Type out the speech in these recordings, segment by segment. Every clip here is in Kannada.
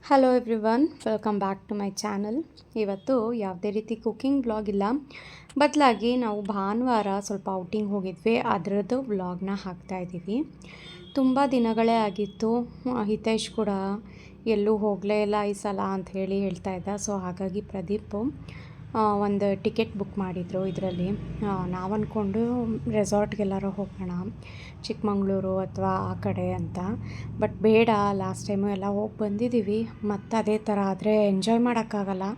Hello everyone, welcome back to my channel. ಇವತ್ತು ಯಾವುದೇ ರೀತಿ ಕುಕ್ಕಿಂಗ್ ವ್ಲಾಗ್ ಇಲ್ಲ, ಬದಲಾಗಿ ನಾವು ಭಾನುವಾರ ಸ್ವಲ್ಪ ಔಟಿಂಗ್ ಹೋಗಿದ್ವಿ, ಅದರದ್ದು ವ್ಲಾಗ್ನ ಹಾಕ್ತಾಯಿದ್ದೀವಿ. ತುಂಬ ದಿನಗಳೇ ಆಗಿತ್ತು. ಹಿತೇಶ್ ಕೂಡ ಎಲ್ಲೂ ಹೋಗಲೇ ಇಲ್ಲ ಈ ಸಲ ಅಂತ ಹೇಳ್ತಾ ಇದ್ದ. ಸೊ ಹಾಗಾಗಿ ಪ್ರದೀಪ್ ಒಂದು ಟಿಕೆಟ್ ಬುಕ್ ಮಾಡಿದರು. ಇದರಲ್ಲಿ ನಾವು ಅಂದ್ಕೊಂಡು ರೆಸಾರ್ಟ್ಗೆಲ್ಲರೂ ಹೋಗೋಣ, ಚಿಕ್ಕಮಂಗ್ಳೂರು ಅಥವಾ ಆ ಕಡೆ ಅಂತ. ಬಟ್ ಬೇಡ, ಲಾಸ್ಟ್ ಟೈಮು ಎಲ್ಲ ಹೋಗಿ ಬಂದಿದ್ದೀವಿ, ಮತ್ತು ಅದೇ ಥರ ಆದರೆ ಎಂಜಾಯ್ ಮಾಡೋಕ್ಕಾಗಲ್ಲ,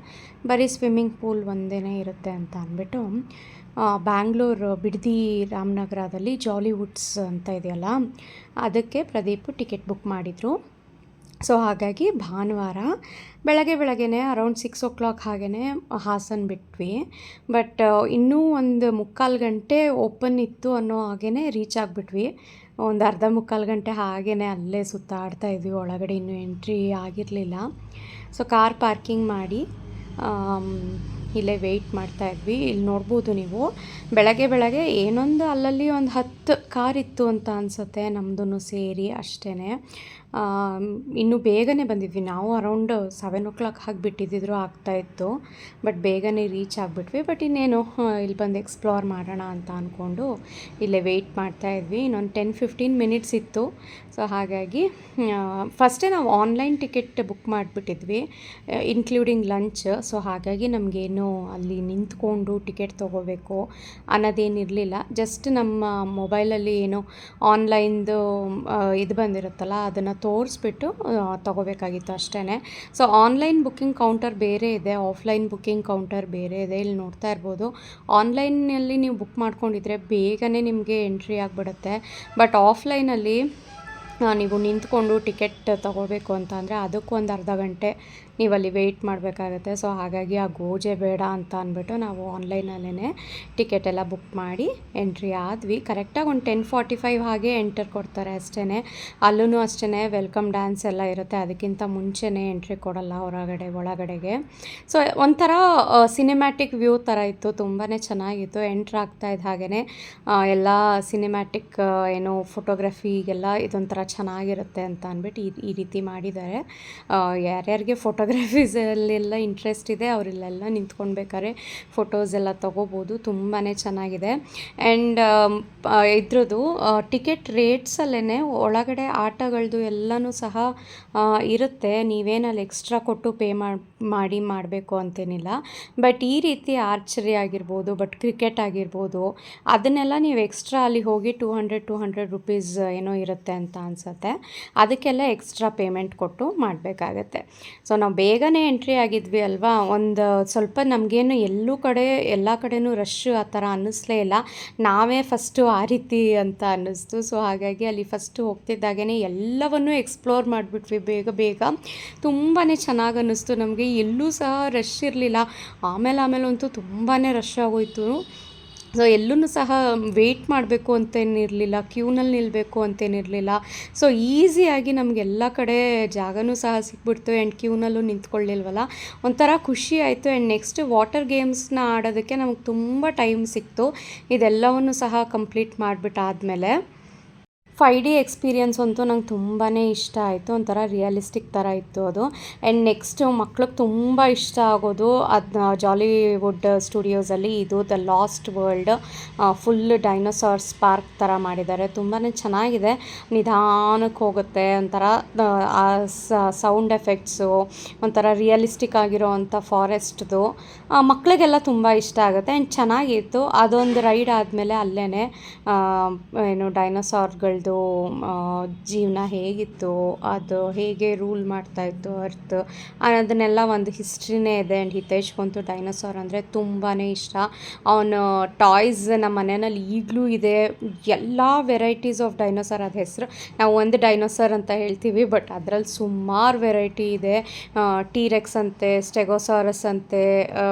ಬರೀ ಸ್ವಿಮ್ಮಿಂಗ್ ಪೂಲ್ ಒಂದೇ ಇರುತ್ತೆ ಅಂತ ಅಂದ್ಬಿಟ್ಟು ಬ್ಯಾಂಗ್ಳೂರು ಬಿಡದಿ ರಾಮನಗರದಲ್ಲಿ ಜಾಲಿವುಡ್ಸ್ ಅಂತ ಇದೆಯಲ್ಲ, ಅದಕ್ಕೆ ಪ್ರದೀಪ್ ಟಿಕೆಟ್ ಬುಕ್ ಮಾಡಿದರು. ಸೊ ಹಾಗಾಗಿ ಭಾನುವಾರ ಬೆಳಗ್ಗೆನೇ ಅರೌಂಡ್ 6 o'clock ಹಾಗೇ ಹಾಸನ ಬಿಟ್ವಿ. ಬಟ್ ಇನ್ನೂ ಒಂದು 3/4 ಗಂಟೆ ಓಪನ್ ಇತ್ತು ಅನ್ನೋ ಹಾಗೇ ರೀಚ್ ಆಗಿಬಿಟ್ವಿ. ಒಂದು ಅರ್ಧ 3/4 ಗಂಟೆ ಹಾಗೇ ಅಲ್ಲೇ ಸುತ್ತಾಡ್ತಾ ಇದ್ವಿ, ಒಳಗಡೆ ಇನ್ನೂ ಎಂಟ್ರಿ ಆಗಿರಲಿಲ್ಲ. ಸೊ ಕಾರ್ ಪಾರ್ಕಿಂಗ್ ಮಾಡಿ ಇಲ್ಲೇ ವೆಯ್ಟ್ ಮಾಡ್ತಾಯಿದ್ವಿ. ಇಲ್ಲಿ ನೋಡ್ಬೋದು ನೀವು, ಬೆಳಗ್ಗೆ ಏನೊಂದು ಅಲ್ಲಲ್ಲಿ ಒಂದು 10 ಕಾರ್ ಇತ್ತು ಅಂತ ಅನಿಸುತ್ತೆ, ನಮ್ಮದೂ ಸೇರಿ ಅಷ್ಟೇ. ಇನ್ನೂ ಬೇಗನೆ ಬಂದಿದ್ವಿ ನಾವು, ಅರೌಂಡ್ 7 o'clock ಹಾಗೆ ಬಿಟ್ಟಿದ್ದಿದ್ರು ಆಗ್ತಾಯಿತ್ತು. ಬಟ್ ಬೇಗನೆ ರೀಚ್ ಆಗಿಬಿಟ್ವಿ. ಬಟ್ ಇನ್ನೇನು ಇಲ್ಲಿ ಬಂದು ಎಕ್ಸ್ಪ್ಲೋರ್ ಮಾಡೋಣ ಅಂತ ಅಂದ್ಕೊಂಡು ಇಲ್ಲೇ ವೆಯ್ಟ್ ಮಾಡ್ತಾಯಿದ್ವಿ. ಇನ್ನೊಂದು 10-15 ಮಿನಿಟ್ಸ್ ಇತ್ತು. ಸೊ ಹಾಗಾಗಿ ಫಸ್ಟೇ ನಾವು ಆನ್ಲೈನ್ ಟಿಕೆಟ್ ಬುಕ್ ಮಾಡಿಬಿಟ್ಟಿದ್ವಿ, ಇನ್ಕ್ಲೂಡಿಂಗ್ ಲಂಚ್. ಸೊ ಹಾಗಾಗಿ ನಮಗೇನು ಅಲ್ಲಿ ನಿಂತ್ಕೊಂಡು ಟಿಕೆಟ್ ತೊಗೋಬೇಕು ಅನ್ನೋದೇನಿರಲಿಲ್ಲ. ಜಸ್ಟ್ ನಮ್ಮ ಮೊಬೈಲಲ್ಲಿ ಏನು ಆನ್ಲೈನ್ದು ಇದು ಬಂದಿರುತ್ತಲ್ಲ, ಅದನ್ನು ತೋರಿಸ್ಬಿಟ್ಟು ತೊಗೋಬೇಕಾಗಿತ್ತು ಅಷ್ಟೇ. ಸೊ ಆನ್ಲೈನ್ ಬುಕ್ಕಿಂಗ್ ಕೌಂಟರ್ ಬೇರೆ ಇದೆ, ಆಫ್ಲೈನ್ ಬುಕ್ಕಿಂಗ್ ಕೌಂಟರ್ ಬೇರೆ ಇದೆ. ಇಲ್ಲಿ ನೋಡ್ತಾ ಇರ್ಬೋದು, ಆನ್ಲೈನಲ್ಲಿ ನೀವು ಬುಕ್ ಮಾಡ್ಕೊಂಡಿದ್ರೆ ಬೇಗನೆ ನಿಮಗೆ ಎಂಟ್ರಿ ಆಗಿಬಿಡುತ್ತೆ. ಬಟ್ ಆಫ್ಲೈನಲ್ಲಿ ನೀವು ನಿಂತ್ಕೊಂಡು ಟಿಕೆಟ್ ತೊಗೋಬೇಕು ಅಂತ ಅಂದರೆ ಅದಕ್ಕೂ ಒಂದು ಅರ್ಧ ಗಂಟೆ ನೀವಲ್ಲಿ ವೆಯ್ಟ್ ಮಾಡಬೇಕಾಗತ್ತೆ. ಸೊ ಹಾಗಾಗಿ ಆ ಗೋಜೆ ಬೇಡ ಅಂತ ಅಂದ್ಬಿಟ್ಟು ನಾವು ಆನ್ಲೈನಲ್ಲೇ ಟಿಕೆಟ್ ಎಲ್ಲ ಬುಕ್ ಮಾಡಿ ಎಂಟ್ರಿ ಆದ್ವಿ. ಕರೆಕ್ಟಾಗಿ ಒಂದು 10:45 ಹಾಗೆ ಎಂಟರ್ ಕೊಡ್ತಾರೆ ಅಷ್ಟೇ. ಅಲ್ಲೂ ಅಷ್ಟೇ ವೆಲ್ಕಮ್ ಡ್ಯಾನ್ಸ್ ಎಲ್ಲ ಇರುತ್ತೆ, ಅದಕ್ಕಿಂತ ಮುಂಚೆನೇ ಎಂಟ್ರಿ ಕೊಡಲ್ಲ ಒಳಗಡೆಗೆ. ಸೊ ಒಂಥರ ಸಿನಿಮ್ಯಾಟಿಕ್ ವ್ಯೂ ಥರ ಇತ್ತು, ತುಂಬಾ ಚೆನ್ನಾಗಿತ್ತು. ಎಂಟ್ರ್ ಆಗ್ತಾ ಇದ್ದ ಹಾಗೇ ಎಲ್ಲ ಸಿನಿಮ್ಯಾಟಿಕ್ ಏನು ಫೋಟೋಗ್ರಫಿಗೆಲ್ಲ ಇದೊಂಥರ ಚೆನ್ನಾಗಿರುತ್ತೆ ಅಂತ ಅಂದ್ಬಿಟ್ಟು ಈ ರೀತಿ ಮಾಡಿದ್ದಾರೆ. ಯಾರ್ಯಾರಿಗೆ ಫೋಟೋಗ್ರಫೀಸಲ್ಲೆಲ್ಲ ಇಂಟ್ರೆಸ್ಟ್ ಇದೆ ಅವರಿಲ್ಲೆಲ್ಲ ನಿಂತ್ಕೊಳ್ಬೇಕಾದ್ರೆ ಫೋಟೋಸ್ ಎಲ್ಲ ತೊಗೋಬೋದು, ತುಂಬಾ ಚೆನ್ನಾಗಿದೆ. ಆ್ಯಂಡ್ ಇದ್ರದ್ದು ಟಿಕೆಟ್ ರೇಟ್ಸಲ್ಲೇ ಒಳಗಡೆ ಆಟಗಳದ್ದು ಎಲ್ಲನೂ ಸಹ ಇರುತ್ತೆ. ನೀವೇನಲ್ಲಿ ಎಕ್ಸ್ಟ್ರಾ ಕೊಟ್ಟು ಪೇ ಮಾಡಬೇಕು ಅಂತೇನಿಲ್ಲ. ಬಟ್ ಈ ರೀತಿ ಆರ್ಚರಿ ಆಗಿರ್ಬೋದು, ಬಟ್ ಕ್ರಿಕೆಟ್ ಆಗಿರ್ಬೋದು, ಅದನ್ನೆಲ್ಲ ನೀವು ಎಕ್ಸ್ಟ್ರಾ ಅಲ್ಲಿ ಹೋಗಿ 200 ರೂಪೀಸ್ ಏನೋ ಇರುತ್ತೆ ಅಂತ ಅನಿಸುತ್ತೆ, ಅದಕ್ಕೆಲ್ಲ ಎಕ್ಸ್ಟ್ರಾ ಪೇಮೆಂಟ್ ಕೊಟ್ಟು ಮಾಡಬೇಕಾಗತ್ತೆ. ಸೊ ನಾವು ಬೇಗನೆ ಎಂಟ್ರಿ ಆಗಿದ್ವಿ ಅಲ್ವಾ, ಒಂದು ಸ್ವಲ್ಪ ನಮಗೇನು ಎಲ್ಲ ಕಡೆನೂ ರಶ್ ಆ ಥರ ಅನ್ನಿಸ್ಲೇ ಇಲ್ಲ. ನಾವೇ ಫಸ್ಟು ಆ ರೀತಿ ಅಂತ ಅನ್ನಿಸ್ತು. ಸೊ ಹಾಗಾಗಿ ಅಲ್ಲಿ ಫಸ್ಟು ಹೋಗ್ತಿದ್ದಾಗೇ ಎಲ್ಲವನ್ನೂ ಎಕ್ಸ್ಪ್ಲೋರ್ ಮಾಡಿಬಿಟ್ವಿ ಬೇಗ. ತುಂಬಾ ಚೆನ್ನಾಗಿ ಅನ್ನಿಸ್ತು ನಮಗೆ. ಎಲ್ಲೂ ಸಹ ರಶ್ ಇರಲಿಲ್ಲ. ಆಮೇಲಂತೂ ತುಂಬಾ ರಶ್ ಆಗೋಯಿತು. ಸೊ ಎಲ್ಲೂ ಸಹ ವೆಯ್ಟ್ ಮಾಡಬೇಕು ಅಂತೇನಿರಲಿಲ್ಲ, ಕ್ಯೂನಲ್ಲಿ ನಿಲ್ಲಬೇಕು ಅಂತೇನಿರಲಿಲ್ಲ. ಸೊ ಈಸಿಯಾಗಿ ನಮಗೆಲ್ಲ ಕಡೆ ಜಾಗನೂ ಸಹ ಸಿಕ್ಬಿಡ್ತು. ಆ್ಯಂಡ್ ಕ್ಯೂನಲ್ಲೂ ನಿಂತ್ಕೊಳ್ಳಿಲ್ವಲ್ಲ, ಒಂಥರ ಖುಷಿ ಆಯಿತು. ಆ್ಯಂಡ್ ನೆಕ್ಸ್ಟ್ ವಾಟರ್ ಗೇಮ್ಸ್ನ ಆಡೋದಕ್ಕೆ ನಮಗೆ ತುಂಬ ಟೈಮ್ ಸಿಕ್ತು. ಇದೆಲ್ಲವನ್ನು ಸಹ ಕಂಪ್ಲೀಟ್ ಮಾಡಿಬಿಟ್ಟಾದಮೇಲೆ 5D ಎಕ್ಸ್ಪೀರಿಯನ್ಸ್ ಅಂತೂ ನಂಗೆ ತುಂಬಾ ಇಷ್ಟ ಆಯಿತು. ಒಂಥರ ರಿಯಲಿಸ್ಟಿಕ್ ಥರ ಇತ್ತು ಅದು. ಆ್ಯಂಡ್ ನೆಕ್ಸ್ಟು ಮಕ್ಳಿಗೆ ತುಂಬ ಇಷ್ಟ ಆಗೋದು ಅದನ್ನ ಜಾಲಿವುಡ್ ಸ್ಟುಡಿಯೋಸಲ್ಲಿ ಇದು the last world, full dinosaurs park ಥರ ಮಾಡಿದ್ದಾರೆ. ತುಂಬಾ ಚೆನ್ನಾಗಿದೆ, ನಿಧಾನಕ್ಕೆ ಹೋಗುತ್ತೆ. ಒಂಥರ ಆ ಸೌಂಡ್ ಎಫೆಕ್ಟ್ಸು, ಒಂಥರ ರಿಯಲಿಸ್ಟಿಕ್ ಆಗಿರೋ ಅಂಥ ಫಾರೆಸ್ಟ್ದು ಮಕ್ಕಳಿಗೆಲ್ಲ ತುಂಬ ಇಷ್ಟ ಆಗುತ್ತೆ. ಆ್ಯಂಡ್ ಚೆನ್ನಾಗಿತ್ತು. ಅದೊಂದು ರೈಡ್ ಆದಮೇಲೆ ಅಲ್ಲೇ ಏನು ಡೈನೋಸಾರ್ಗಳದ್ದು ಜೀವನ ಹೇಗಿತ್ತು, ಅದು ಹೇಗೆ ರೂಲ್ ಮಾಡ್ತಾಯಿತ್ತು ಅರ್ತ್ ಅನ್ನೋದನ್ನೆಲ್ಲ ಒಂದು ಹಿಸ್ಟ್ರಿನೇ ಇದೆ. ಆ್ಯಂಡ್ ಹಿತೇಶ್ಗಂತೂ ಡೈನೋಸಾರ್ ಅಂದರೆ ತುಂಬಾ ಇಷ್ಟ. ಅವನು ಟಾಯ್ಸ್ ನಮ್ಮ ಮನೆಯಲ್ಲಿ ಈಗಲೂ ಇದೆ, ಎಲ್ಲ ವೆರೈಟೀಸ್ ಆಫ್ ಡೈನೋಸಾರ್. ಅದು ಹೆಸರು ನಾವು ಒಂದು ಡೈನೋಸಾರ್ ಅಂತ ಹೇಳ್ತೀವಿ, ಬಟ್ ಅದರಲ್ಲಿ ಸುಮಾರು ವೆರೈಟಿ ಇದೆ. ಟೀರೆಕ್ಸ್ ಅಂತೆ, ಸ್ಟೆಗೋಸಾರಸ್ ಅಂತೆ,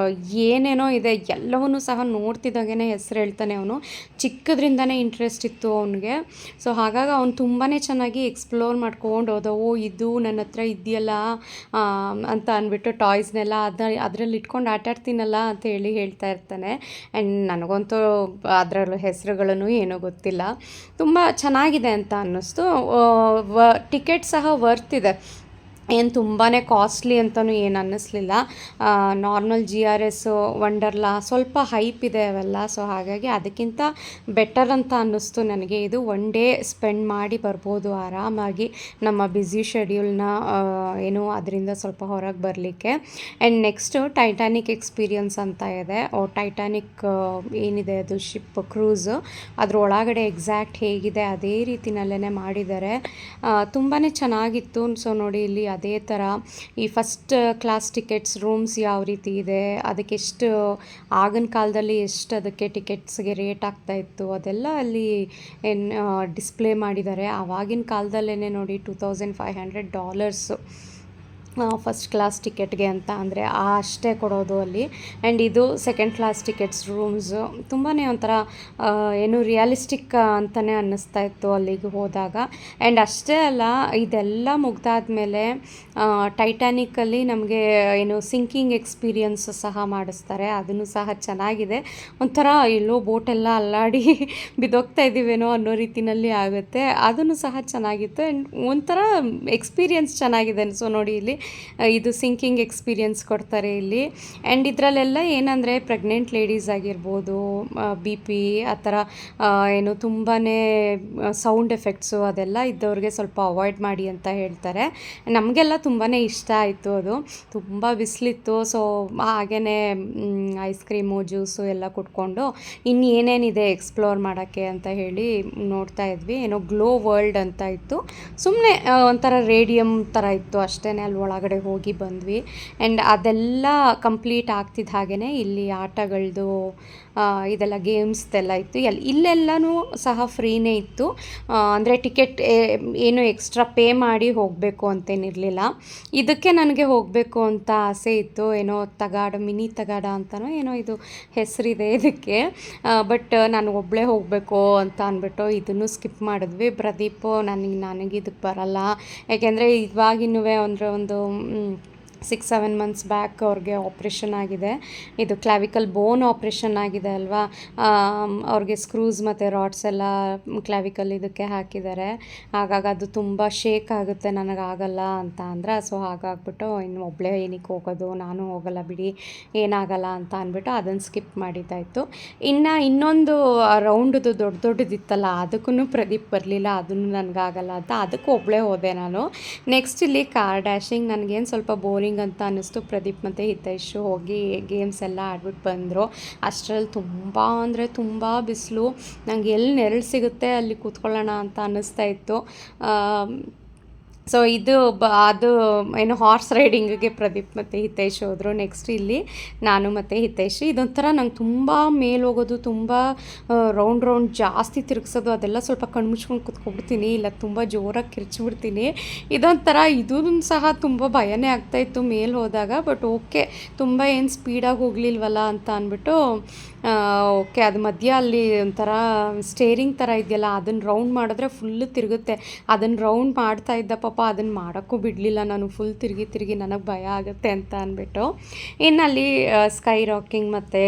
ಏನೇನೋ ಇದೆ. ಎಲ್ಲವನ್ನೂ ಸಹ ನೋಡ್ತಿದ್ದಾಗೇ ಹೆಸರು ಹೇಳ್ತಾನೆ ಅವನು. ಚಿಕ್ಕದ್ರಿಂದನೇ ಇಂಟ್ರೆಸ್ಟ್ ಇತ್ತು ಅವನಿಗೆ. ಸೊ ಹಾಗಾಗಿ ಅವ್ನು ತುಂಬಾ ಚೆನ್ನಾಗಿ ಎಕ್ಸ್ಪ್ಲೋರ್ ಮಾಡ್ಕೊಂಡು ಹೋದ. ಇದು ನನ್ನ ಹತ್ರ ಇದೆಯಲ್ಲ ಅಂತ ಅಂದ್ಬಿಟ್ಟು ಟಾಯ್ಸ್ನೆಲ್ಲ ಅದರಲ್ಲಿ ಇಟ್ಕೊಂಡು ಆಟಾಡ್ತೀನಲ್ಲ ಅಂತ ಹೇಳ್ತಾ ಇರ್ತಾನೆ. ಆ್ಯಂಡ್ ನನಗಂತೂ ಅದರಲ್ಲೂ ಹೆಸರುಗಳನ್ನು ಏನೂ ಗೊತ್ತಿಲ್ಲ. ತುಂಬ ಚೆನ್ನಾಗಿದೆ ಅಂತ ಅನ್ನಿಸ್ತು. ಟಿಕೆಟ್ ಸಹ ವರ್ತ್ ಇದೆ. ಏನು ತುಂಬಾ ಕಾಸ್ಟ್ಲಿ ಅಂತಲೂ ಏನು ಅನ್ನಿಸ್ಲಿಲ್ಲ. ನಾರ್ಮಲ್ GRS, ವಂಡರ್ಲಾ ಸ್ವಲ್ಪ ಹೈಪ್ ಇದೆ ಅವೆಲ್ಲ. ಸೊ ಹಾಗಾಗಿ ಅದಕ್ಕಿಂತ ಬೆಟರ್ ಅಂತ ಅನ್ನಿಸ್ತು ನನಗೆ. ಇದು ಒನ್ ಡೇ ಸ್ಪೆಂಡ್ ಮಾಡಿ ಬರ್ಬೋದು ಆರಾಮಾಗಿ ನಮ್ಮ ಬ್ಯುಸಿ ಶೆಡ್ಯೂಲ್ನ ಏನು ಅದರಿಂದ ಸ್ವಲ್ಪ ಹೊರಗೆ ಬರಲಿಕ್ಕೆ. ಆ್ಯಂಡ್ ನೆಕ್ಸ್ಟು ಟೈಟಾನಿಕ್ ಎಕ್ಸ್ಪೀರಿಯನ್ಸ್ ಅಂತ ಇದೆ. ಟೈಟಾನಿಕ್ ಏನಿದೆ ಅದು ಶಿಪ್ ಕ್ರೂಸು, ಅದರೊಳಗಡೆ ಎಕ್ಸಾಕ್ಟ್ ಹೇಗಿದೆ ಅದೇ ರೀತಿನಲ್ಲೇ ಮಾಡಿದ್ದಾರೆ. ತುಂಬಾ ಚೆನ್ನಾಗಿತ್ತು. ಸೊ ನೋಡಿ ಇಲ್ಲಿ ಅದೇ ಥರ ಈ ಫಸ್ಟ್ ಕ್ಲಾಸ್ ಟಿಕೆಟ್ಸ್ ರೂಮ್ಸ್ ಯಾವ ರೀತಿ ಇದೆ, ಅದಕ್ಕೆ ಎಷ್ಟು ಆಗಿನ ಕಾಲದಲ್ಲಿ ಎಷ್ಟು ಅದಕ್ಕೆ ಟಿಕೆಟ್ಸ್ಗೆ ರೇಟ್ ಆಗ್ತಾಯಿತ್ತು ಅದೆಲ್ಲ ಅಲ್ಲಿ ಡಿಸ್ಪ್ಲೇ ಮಾಡಿದ್ದಾರೆ. ಆವಾಗಿನ ಕಾಲದಲ್ಲೇ ನೋಡಿ $2,500 ಫಸ್ಟ್ ಕ್ಲಾಸ್ ಟಿಕೆಟ್ಗೆ ಅಂತ ಅಂದರೆ ಅಷ್ಟೇ ಕೊಡೋದು ಅಲ್ಲಿ. ಆ್ಯಂಡ್ ಇದು ಸೆಕೆಂಡ್ ಕ್ಲಾಸ್ ಟಿಕೆಟ್ಸ್ ರೂಮ್ಸು ತುಂಬಾ ಒಂಥರ ಏನು ರಿಯಲಿಸ್ಟಿಕ್ ಅಂತಲೇ ಅನ್ನಿಸ್ತಾ ಇತ್ತು ಅಲ್ಲಿಗೆ ಹೋದಾಗ. ಆ್ಯಂಡ್ ಅಷ್ಟೇ ಅಲ್ಲ, ಇದೆಲ್ಲ ಮುಗ್ದಾದ್ಮೇಲೆ ಟೈಟಾನಿಕಲ್ಲಿ ನಮಗೆ ಏನು ಸಿಂಕಿಂಗ್ ಎಕ್ಸ್ಪೀರಿಯನ್ಸ್ ಸಹ ಮಾಡಿಸ್ತಾರೆ. ಅದನ್ನು ಸಹ ಚೆನ್ನಾಗಿದೆ. ಒಂಥರ ಎಲ್ಲೋ ಬೋಟೆಲ್ಲ ಅಲ್ಲಾಡಿ ಬಿದ್ದೋಗ್ತಾ ಇದ್ದೀವೇನೋ ಅನ್ನೋ ರೀತಿಯಲ್ಲಿ ಆಗುತ್ತೆ. ಅದನ್ನು ಸಹ ಚೆನ್ನಾಗಿತ್ತು. ಆ್ಯಂಡ್ ಒಂಥರ ಎಕ್ಸ್ಪೀರಿಯನ್ಸ್ ಚೆನ್ನಾಗಿದೆ. ಸೊ ನೋಡಿ ಇಲ್ಲಿ ಇದು ಸಿಂಕಿಂಗ್ ಎಕ್ಸ್ಪೀರಿಯನ್ಸ್ ಕೊಡ್ತಾರೆ ಇಲ್ಲಿ. ಆ್ಯಂಡ್ ಇದರಲ್ಲೆಲ್ಲ ಏನಂದರೆ ಪ್ರೆಗ್ನೆಂಟ್ ಲೇಡೀಸ್ ಆಗಿರ್ಬೋದು, BP ಆ ಥರ ಏನು ತುಂಬಾ ಸೌಂಡ್ ಎಫೆಕ್ಟ್ಸು ಅದೆಲ್ಲ ಇದ್ದವ್ರಿಗೆ ಸ್ವಲ್ಪ ಅವಾಯ್ಡ್ ಮಾಡಿ ಅಂತ ಹೇಳ್ತಾರೆ. ನಮಗೆಲ್ಲ ತುಂಬಾ ಇಷ್ಟ ಆಯಿತು. ಅದು ತುಂಬ ಬಿಸಿಲಿತ್ತು. ಸೊ ಹಾಗೆಯೇ ಐಸ್ ಕ್ರೀಮು ಜ್ಯೂಸು ಎಲ್ಲ ಕುಟ್ಕೊಂಡು ಇನ್ನು ಏನೇನಿದೆ ಎಕ್ಸ್ಪ್ಲೋರ್ ಮಾಡೋಕ್ಕೆ ಅಂತ ಹೇಳಿ ನೋಡ್ತಾ ಇದ್ವಿ. ಏನೋ ಗ್ಲೋ ವರ್ಲ್ಡ್ ಅಂತ ಇತ್ತು. ಸುಮ್ಮನೆ ಒಂಥರ ರೇಡಿಯಮ್ ಥರ ಇತ್ತು ಅಷ್ಟೇ. ಅಲ್ಲಿ ಒಳಗಡೆ ಹೋಗಿ ಬಂದ್ವಿ. ಆ್ಯಂಡ್ ಅದೆಲ್ಲ ಕಂಪ್ಲೀಟ್ ಆಗ್ತಿದ್ದ ಹಾಗೆಯೇ ಇಲ್ಲಿ ಆಟಗಳದ್ದು ಇದೆಲ್ಲ ಗೇಮ್ಸ್ದೆಲ್ಲ ಇತ್ತು. ಇಲ್ಲೆಲ್ಲನೂ ಸಹ ಫ್ರೀನೇ ಇತ್ತು. ಅಂದರೆ ಟಿಕೆಟ್ ಏನು ಎಕ್ಸ್ಟ್ರಾ ಪೇ ಮಾಡಿ ಹೋಗಬೇಕು ಅಂತೇನಿರಲಿಲ್ಲ. ಇದಕ್ಕೆ ನನಗೆ ಹೋಗಬೇಕು ಅಂತ ಆಸೆ ಇತ್ತು. ಏನೋ ತಗಾಡ, ಮಿನಿ ತಗಾಡ ಅಂತನೋ ಏನೋ ಇದು ಹೆಸರಿದೆ ಇದಕ್ಕೆ. ಬಟ್ ನಾನು ಒಬ್ಬಳೇ ಹೋಗಬೇಕು ಅಂತ ಅಂದ್ಬಿಟ್ಟು ಇದನ್ನು ಸ್ಕಿಪ್ ಮಾಡಿದ್ವಿ. ಪ್ರದೀಪು ನನಗೆ ಇದಕ್ಕೆ ಬರಲ್ಲ, ಯಾಕೆಂದರೆ ಇವಾಗಿನ್ನೂ ಅಂದರೆ ಒಂದು 6-7 ಮಂತ್ಸ್ ಬ್ಯಾಕ್ ಅವ್ರಿಗೆ ಆಪ್ರೇಷನ್ ಆಗಿದೆ. ಇದು ಕ್ಲಾವಿಕಲ್ ಬೋನ್ ಆಪ್ರೇಷನ್ ಆಗಿದೆ ಅಲ್ವಾ. ಅವ್ರಿಗೆ ಸ್ಕ್ರೂಸ್ ಮತ್ತು ರಾಡ್ಸ್ ಎಲ್ಲ ಕ್ಲಾವಿಕಲ್ ಇದಕ್ಕೆ ಹಾಕಿದ್ದಾರೆ. ಹಾಗಾಗಿ ಅದು ತುಂಬ ಶೇಕ್ ಆಗುತ್ತೆ, ನನಗಾಗಲ್ಲ ಅಂತ ಅಂದ್ರೆ. ಸೊ ಹಾಗಾಗ್ಬಿಟ್ಟು ಇನ್ನು ಒಬ್ಬಳೇ ಏನಕ್ಕೆ ಹೋಗೋದು, ನಾನು ಹೋಗಲ್ಲ ಬಿಡಿ, ಏನಾಗಲ್ಲ ಅಂತ ಅಂದ್ಬಿಟ್ಟು ಅದನ್ನು ಸ್ಕಿಪ್ ಮಾಡಿದ್ದಾಯಿತು. ಇನ್ನೊಂದು ರೌಂಡ್ದು ದೊಡ್ಡದಿತ್ತಲ್ಲ, ಅದಕ್ಕೂ ಪ್ರದೀಪ್ ಬರಲಿಲ್ಲ. ಅದನ್ನು ನನಗಾಗಲ್ಲ ಅಂತ ಅದಕ್ಕೆ ಒಬ್ಬಳೇ ಹೋದೆ ನಾನು. ನೆಕ್ಸ್ಟ್ ಇಲ್ಲಿ ಕಾರ್ ಡ್ಯಾಶಿಂಗ್ ನನಗೇನು ಸ್ವಲ್ಪ ಬೋರಿಂಗ್ ಅಂತ ಅನ್ನಿಸ್ತು. ಪ್ರದೀಪ್ ಮತ್ತು ಹಿತೈಷು ಹೋಗಿ ಗೇಮ್ಸ್ ಎಲ್ಲ ಆಡ್ಬಿಟ್ಟು ಬಂದರು. ಅಷ್ಟರಲ್ಲಿ ತುಂಬ ಅಂದರೆ ತುಂಬ ಬಿಸಿಲು. ನಂಗೆ ಎಲ್ಲಿ ನೆರಳು ಸಿಗುತ್ತೆ ಅಲ್ಲಿ ಕೂತ್ಕೊಳ್ಳೋಣ ಅಂತ ಅನ್ನಿಸ್ತಾ ಇತ್ತು. ಸೊ ಅದು ಏನು ಹಾರ್ಸ್ ರೈಡಿಂಗಿಗೆ ಪ್ರದೀಪ್ ಮತ್ತು ಹಿತೈಷ್ ಹೋದರು. ನೆಕ್ಸ್ಟ್ ಇಲ್ಲಿ ನಾನು ಮತ್ತು ಹಿತೈಷ್. ಇದೊಂಥರ ನಂಗೆ ತುಂಬ ಮೇಲೆ ಹೋಗೋದು, ತುಂಬ ರೌಂಡ್ ಜಾಸ್ತಿ ತಿರುಗಿಸೋದು ಅದೆಲ್ಲ ಸ್ವಲ್ಪ ಕಣ್ಮುಚ್ಕೊಂಡು ಕೂತ್ಕೊಬಿಡ್ತೀನಿ, ಇಲ್ಲ ತುಂಬ ಜೋರಾಗಿ ಕಿರ್ಚಿಬಿಡ್ತೀನಿ. ಇದೂ ಸಹ ತುಂಬ ಭಯನೇ ಆಗ್ತಾಯಿತ್ತು ಮೇಲೆ ಹೋದಾಗ. ಬಟ್ ಓಕೆ, ತುಂಬ ಏನು ಸ್ಪೀಡಾಗಿ ಹೋಗಲಿಲ್ವಲ್ಲ ಅಂತ ಅಂದ್ಬಿಟ್ಟು ಓಕೆ. ಅದು ಮಧ್ಯ ಅಲ್ಲಿ ಒಂಥರ ಸ್ಟೇರಿಂಗ್ ಥರ ಇದೆಯಲ್ಲ, ಅದನ್ನು ರೌಂಡ್ ಮಾಡಿದ್ರೆ ಫುಲ್ಲು ತಿರುಗುತ್ತೆ. ಅದನ್ನು ರೌಂಡ್ ಮಾಡ್ತಾ ಇದ್ದ ಪಾಪ ಅದನ್ನು ಮಾಡೋಕ್ಕೂ ಬಿಡಲಿಲ್ಲ. ನಾನು ಫುಲ್ ತಿರುಗಿ ನನಗೆ ಭಯ ಆಗುತ್ತೆ ಅಂತ ಅಂದ್ಬಿಟ್ಟು. ಇನ್ನಲ್ಲಿ ಸ್ಕೈ ರಾಕಿಂಗ್ ಮತ್ತು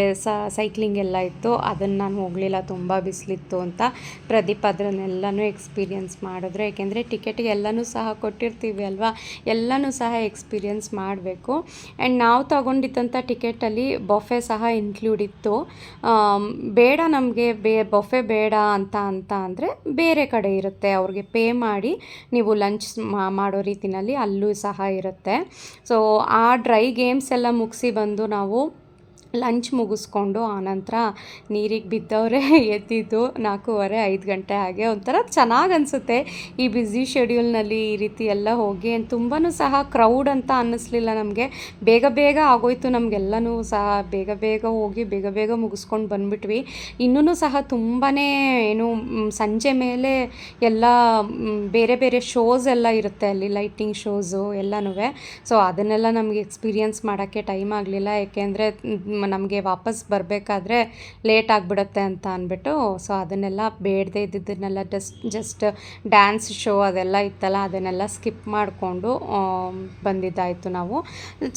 ಸೈಕ್ಲಿಂಗ್ ಎಲ್ಲ ಇತ್ತು. ಅದನ್ನು ನಾನು ಹೋಗಲಿಲ್ಲ, ತುಂಬ ಬಿಸಿಲಿತ್ತು ಅಂತ. ಪ್ರದೀಪ್ ಅದನ್ನೆಲ್ಲನೂ ಎಕ್ಸ್ಪೀರಿಯನ್ಸ್ ಮಾಡಿದ್ರು. ಏಕೆಂದರೆ ಟಿಕೆಟಿಗೆ ಎಲ್ಲನೂ ಸಹ ಕೊಟ್ಟಿರ್ತೀವಿ ಅಲ್ವಾ, ಎಲ್ಲನೂ ಸಹ ಎಕ್ಸ್ಪೀರಿಯನ್ಸ್ ಮಾಡಬೇಕು. ಆ್ಯಂಡ್ ನಾವು ತಗೊಂಡಿದ್ದಂಥ ಟಿಕೆಟಲ್ಲಿ ಬಫೆ ಸಹ ಇನ್ಕ್ಲೂಡ್ ಇತ್ತು. ಬೇಡ ನಮಗೆ ಬಫೆ ಬೇಡ ಅಂತ ಅಂದರೆ ಬೇರೆ ಕಡೆ ಇರುತ್ತೆ, ಅವ್ರಿಗೆ ಪೇ ಮಾಡಿ ನೀವು ಲಂಚ್ ಮಾಡೋ ರೀತಿಯಲ್ಲಿ ಅಲ್ಲೂ ಸಹ ಇರುತ್ತೆ. ಸೊ ಆ ಡ್ರೈ ಗೇಮ್ಸ್ ಎಲ್ಲ ಮುಗಿಸಿ ಬಂದು ನಾವು ಲಂಚ್ ಮುಗಿಸ್ಕೊಂಡು ಆನಂತರ ನೀರಿಗೆ ಬಿದ್ದವರೇ ಎದ್ದಿದ್ದು 4:30-5 ಗಂಟೆ ಹಾಗೆ. ಒಂಥರ ಚೆನ್ನಾಗಿ ಅನಿಸುತ್ತೆ ಈ ಬ್ಯುಸಿ ಶೆಡ್ಯೂಲ್ನಲ್ಲಿ ಈ ರೀತಿ ಎಲ್ಲ ಹೋಗಿ. ತುಂಬಾ ಸಹ ಕ್ರೌಡ್ ಅಂತ ಅನ್ನಿಸ್ಲಿಲ್ಲ ನಮಗೆ. ಬೇಗ ಆಗೋಯ್ತು ನಮಗೆಲ್ಲನೂ ಸಹ. ಬೇಗ ಹೋಗಿ ಬೇಗ ಮುಗಿಸ್ಕೊಂಡು ಬಂದುಬಿಟ್ವಿ. ಇನ್ನೂ ಸಹ ತುಂಬಾ ಏನು ಸಂಜೆ ಮೇಲೆ ಎಲ್ಲ ಬೇರೆ ಶೋಸ್ ಎಲ್ಲ ಇರುತ್ತೆ ಅಲ್ಲಿ, ಲೈಟಿಂಗ್ ಶೋಸು ಎಲ್ಲನೂ. ಸೊ ಅದನ್ನೆಲ್ಲ ನಮಗೆ ಎಕ್ಸ್ಪೀರಿಯನ್ಸ್ ಮಾಡೋಕ್ಕೆ ಟೈಮ್ ಆಗಲಿಲ್ಲ. ಏಕೆಂದರೆ ನಮಗೆ ವಾಪಸ್ ಬರಬೇಕಾದ್ರೆ ಲೇಟ್ ಆಗಿಬಿಡುತ್ತೆ ಅಂತ ಅಂದ್ಬಿಟ್ಟು ಸೊ ಅದನ್ನೆಲ್ಲ ಬೇಡದೇ ಇದ್ದಿದ್ದನ್ನೆಲ್ಲ ಜಸ್ಟ್ ಡ್ಯಾನ್ಸ್ ಶೋ ಅದೆಲ್ಲ ಇತ್ತಲ್ಲ ಅದನ್ನೆಲ್ಲ ಸ್ಕಿಪ್ ಮಾಡಿಕೊಂಡು ಬಂದಿದ್ದಾಯಿತು ನಾವು.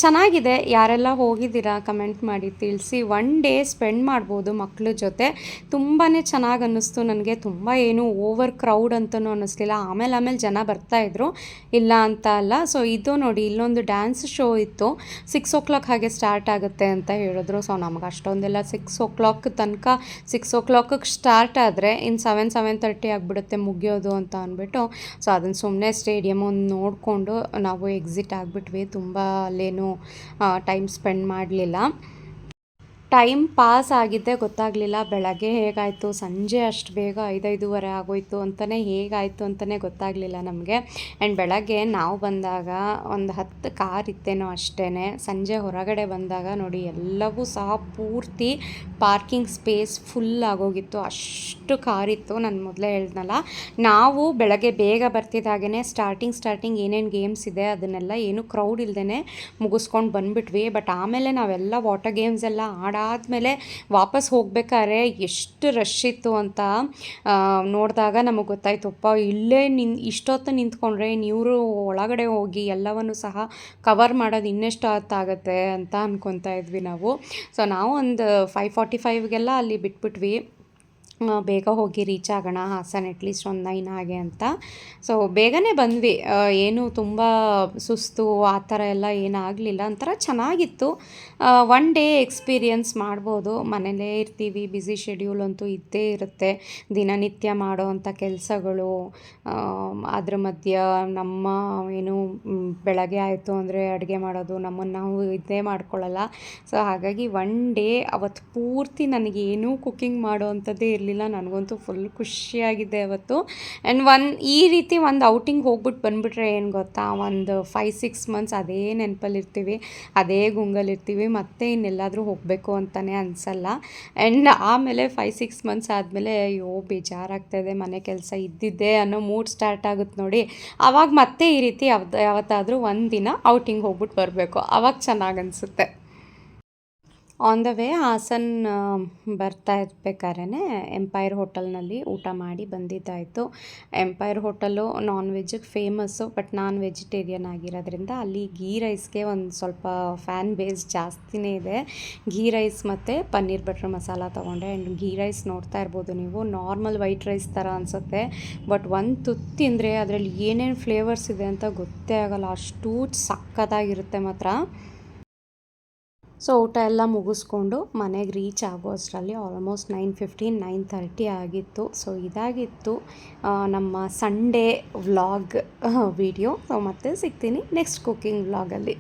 ಚೆನ್ನಾಗಿದೆ, ಯಾರೆಲ್ಲ ಹೋಗಿದ್ದೀರಾ ಕಮೆಂಟ್ ಮಾಡಿ ತಿಳಿಸಿ. ಒನ್ ಡೇ ಸ್ಪೆಂಡ್ ಮಾಡ್ಬೋದು ಮಕ್ಕಳ ಜೊತೆ. ತುಂಬಾ ಚೆನ್ನಾಗಿ ಅನ್ನಿಸ್ತು ನನಗೆ. ತುಂಬ ಏನು ಓವರ್ ಕ್ರೌಡ್ ಅಂತಲೂ ಅನ್ನಿಸ್ಲಿಲ್ಲ. ಆಮೇಲೆ ಜನ ಬರ್ತಾಯಿದ್ರು, ಇಲ್ಲ ಅಂತ ಅಲ್ಲ. ಸೊ ಇದು ನೋಡಿ, ಇಲ್ಲೊಂದು ಡ್ಯಾನ್ಸ್ ಶೋ ಇತ್ತು. 6 o'clock ಹಾಗೆ ಸ್ಟಾರ್ಟ್ ಆಗುತ್ತೆ ಅಂತ ಹೇಳಿದ್ರು. ಸೊ ನಮ್ಗೆ ಅಷ್ಟೊಂದೆಲ್ಲ 6 o'clock ತನಕ 6 o'clock ಸ್ಟಾರ್ಟ್ ಆದರೆ ಇನ್ನು 7-7:30 ಆಗಿಬಿಡುತ್ತೆ ಮುಗಿಯೋದು ಅಂತ ಅಂದ್ಬಿಟ್ಟು ಸೊ ಅದನ್ನು ಸುಮ್ಮನೆ ಸ್ಟೇಡಿಯಮ್ ಒಂದು ನೋಡಿಕೊಂಡು ನಾವು ಎಕ್ಸಿಟ್ ಆಗಿಬಿಟ್ವಿ. ತುಂಬ ಅಲ್ಲೇನು ಟೈಮ್ ಸ್ಪೆಂಡ್ ಮಾಡಲಿಲ್ಲ. ಟೈಮ್ ಪಾಸ್ ಆಗಿದ್ದೇ ಗೊತ್ತಾಗಲಿಲ್ಲ. ಬೆಳಗ್ಗೆ ಹೇಗಾಯಿತು, ಸಂಜೆ ಅಷ್ಟು ಬೇಗ 5-5:30 ಆಗೋಯಿತು ಅಂತಲೇ ಹೇಗಾಯಿತು ಅಂತಲೇ ಗೊತ್ತಾಗಲಿಲ್ಲ ನಮಗೆ. ಆ್ಯಂಡ್ ಬೆಳಗ್ಗೆ ನಾವು ಬಂದಾಗ ಒಂದು 10 ಕಾರ್ ಇತ್ತೇನೋ ಅಷ್ಟೇ. ಸಂಜೆ ಹೊರಗಡೆ ಬಂದಾಗ ನೋಡಿ ಎಲ್ಲವೂ ಸಹ ಪೂರ್ತಿ ಪಾರ್ಕಿಂಗ್ ಸ್ಪೇಸ್ ಫುಲ್ ಆಗೋಗಿತ್ತು. ಅಷ್ಟು ಕಾರಿತ್ತು. ನಾನು ಮೊದಲೇ ಹೇಳ್ದನಲ್ಲ, ನಾವು ಬೆಳಗ್ಗೆ ಬೇಗ ಬರ್ತಿದ್ದಾಗೇ ಸ್ಟಾರ್ಟಿಂಗ್ ಏನೇನು ಗೇಮ್ಸ್ ಇದೆ ಅದನ್ನೆಲ್ಲ ಏನು ಕ್ರೌಡ್ ಇಲ್ಲದೇ ಮುಗಿಸ್ಕೊಂಡು ಬಂದುಬಿಟ್ವಿ. ಬಟ್ ಆಮೇಲೆ ನಾವೆಲ್ಲ ವಾಟರ್ ಗೇಮ್ಸ್ ಎಲ್ಲ ಆದಮೇಲೆ ವಾಪಸ್ ಹೋಗ್ಬೇಕಾದ್ರೆ ಎಷ್ಟು ರಶ್ ಇತ್ತು ಅಂತ ನೋಡಿದಾಗ ನಮಗೆ ಗೊತ್ತಾಯ್ತು. ಅಪ್ಪ ಇಲ್ಲೇ ಇಷ್ಟೊತ್ತು ನಿಂತ್ಕೊಂಡ್ರೆ ನೀವು ಒಳಗಡೆ ಹೋಗಿ ಎಲ್ಲವನ್ನು ಸಹ ಕವರ್ ಮಾಡೋದು ಇನ್ನೆಷ್ಟು ಹೊತ್ತಾಗುತ್ತೆ ಅಂತ ಅಂದ್ಕೊತಾ ಇದ್ವಿ ನಾವು. ಸೊ ನಾವು ಒಂದು 5:45ಗೆಲ್ಲ ಅಲ್ಲಿ ಬಿಟ್ಬಿಟ್ವಿ. ಬೇಗ ಹೋಗಿ ರೀಚ್ ಆಗೋಣ ಹಾಸನ ಅಟ್ಲೀಸ್ಟ್ ಒಂದು 9 ಹಾಗೆ ಅಂತ. ಸೊ ಬೇಗನೆ ಬಂದ್ವಿ. ಏನು ತುಂಬ ಸುಸ್ತು ಆ ಥರ ಎಲ್ಲ ಏನಾಗಲಿಲ್ಲ. ಒಂಥರ ಚೆನ್ನಾಗಿತ್ತು. ಒನ್ ಡೇ ಎಕ್ಸ್ಪೀರಿಯನ್ಸ್ ಮಾಡ್ಬೋದು. ಮನೇಲೇ ಇರ್ತೀವಿ, ಬ್ಯುಸಿ ಶೆಡ್ಯೂಲ್ ಅಂತೂ ಇದ್ದೇ ಇರುತ್ತೆ. ದಿನನಿತ್ಯ ಮಾಡೋ ಅಂಥ ಕೆಲಸಗಳು, ಅದ್ರ ಮಧ್ಯ ನಮ್ಮ ಏನು ಬೆಳಗ್ಗೆ ಆಯಿತು ಅಂದರೆ ಅಡುಗೆ ಮಾಡೋದು, ನಮ್ಮನ್ನು ನಾವು ಇದೇ ಮಾಡ್ಕೊಳ್ಳಲ್ಲ. ಸೊ ಹಾಗಾಗಿ ಒನ್ ಡೇ ಅವತ್ತು ಪೂರ್ತಿ ನನಗೇನೂ ಕುಕ್ಕಿಂಗ್ ಮಾಡೋ ಅಂಥದ್ದೇ ಇರಲಿಲ್ಲ. ನನಗಂತೂ ಫುಲ್ ಖುಷಿಯಾಗಿದೆ ಅವತ್ತು. ಆ್ಯಂಡ್ ಈ ರೀತಿ ಒಂದು ಔಟಿಂಗ್ ಹೋಗ್ಬಿಟ್ಟು ಬಂದುಬಿಟ್ರೆ ಏನು ಗೊತ್ತಾ, ಒಂದು 5-6 ಮಂತ್ಸ್ ಅದೇ ನೆನಪಲ್ಲಿರ್ತೀವಿ, ಅದೇ ಗುಂಗಲ್ಲಿರ್ತೀವಿ. ಮತ್ತೆ ಇನ್ನೆಲ್ಲಾದರೂ ಹೋಗಬೇಕು ಅಂತಲೇ ಅನಿಸಲ್ಲ. ಆ್ಯಂಡ್ ಆಮೇಲೆ 5-6 ಮಂತ್ಸ್ ಆದಮೇಲೆ ಅಯ್ಯೋ ಬೇಜಾರಾಗ್ತಾಯಿದೆ, ಮನೆ ಕೆಲಸ ಇದ್ದಿದ್ದೆ ಅನ್ನೋ ಮೂಡ್ ಸ್ಟಾರ್ಟ್ ಆಗುತ್ತೆ ನೋಡಿ. ಆವಾಗ ಮತ್ತೆ ಈ ರೀತಿ ಯಾವತ್ತಾದರೂ ಒಂದಿನ ಔಟಿಂಗ್ ಹೋಗ್ಬಿಟ್ಟು ಬರಬೇಕು, ಆವಾಗ ಚೆನ್ನಾಗಿ ಅನಿಸುತ್ತೆ. ಆನ್ ದ ವೇ ಹಾಸನ ಬರ್ತಾ ಇರ್ಬೇಕಾದ್ರೆ ಎಂಪೈರ್ ಹೋಟೆಲ್ನಲ್ಲಿ ಊಟ ಮಾಡಿ ಬಂದಿದ್ದಾಯಿತು. ಎಂಪೈರ್ ಹೋಟೆಲು ನಾನ್ ವೆಜ್ಜಿಗೆ ಫೇಮಸ್ಸು. ಬಟ್ ನಾನು ವೆಜಿಟೇರಿಯನ್ ಆಗಿರೋದ್ರಿಂದ ಅಲ್ಲಿ ಗೀ ರೈಸ್ಗೆ ಒಂದು ಸ್ವಲ್ಪ ಫ್ಯಾನ್ ಬೇಸ್ ಜಾಸ್ತಿನೇ ಇದೆ. ಗೀ ರೈಸ್ ಮತ್ತು ಪನ್ನೀರ್ ಬಟರ್ ಮಸಾಲ ತೊಗೊಂಡೆ. ಆ್ಯಂಡ್ ಗೀ ರೈಸ್ ನೋಡ್ತಾ ಇರ್ಬೋದು ನೀವು, ನಾರ್ಮಲ್ ವೈಟ್ ರೈಸ್ ಥರ ಅನಿಸುತ್ತೆ. ಬಟ್ ಒಂದು ತುತ್ತು ತಿಂದರೆ ಅದರಲ್ಲಿ ಏನೇನು ಫ್ಲೇವರ್ಸ್ ಇದೆ ಅಂತ ಗೊತ್ತೇ ಆಗೋಲ್ಲ, ಅಷ್ಟು ಸಕ್ಕತ್ತಾಗಿರುತ್ತೆ ಮಾತ್ರ. ಸೊ ಊಟ ಎಲ್ಲ ಮುಗಿಸ್ಕೊಂಡು ಮನೆಗೆ ರೀಚ್ ಆಗೋ ಅಷ್ಟರಲ್ಲಿ ಆಲ್ಮೋಸ್ಟ್ 9:15-9:30 ಆಗಿತ್ತು. ಸೊ ಇದಾಗಿತ್ತು ನಮ್ಮ ಸಂಡೇ ವ್ಲಾಗ್ ವಿಡಿಯೋ. ಸೊ ಮತ್ತೆ ಸಿಗ್ತೀನಿ ನೆಕ್ಸ್ಟ್ ಕುಕ್ಕಿಂಗ್ ವ್ಲಾಗಲ್ಲಿ.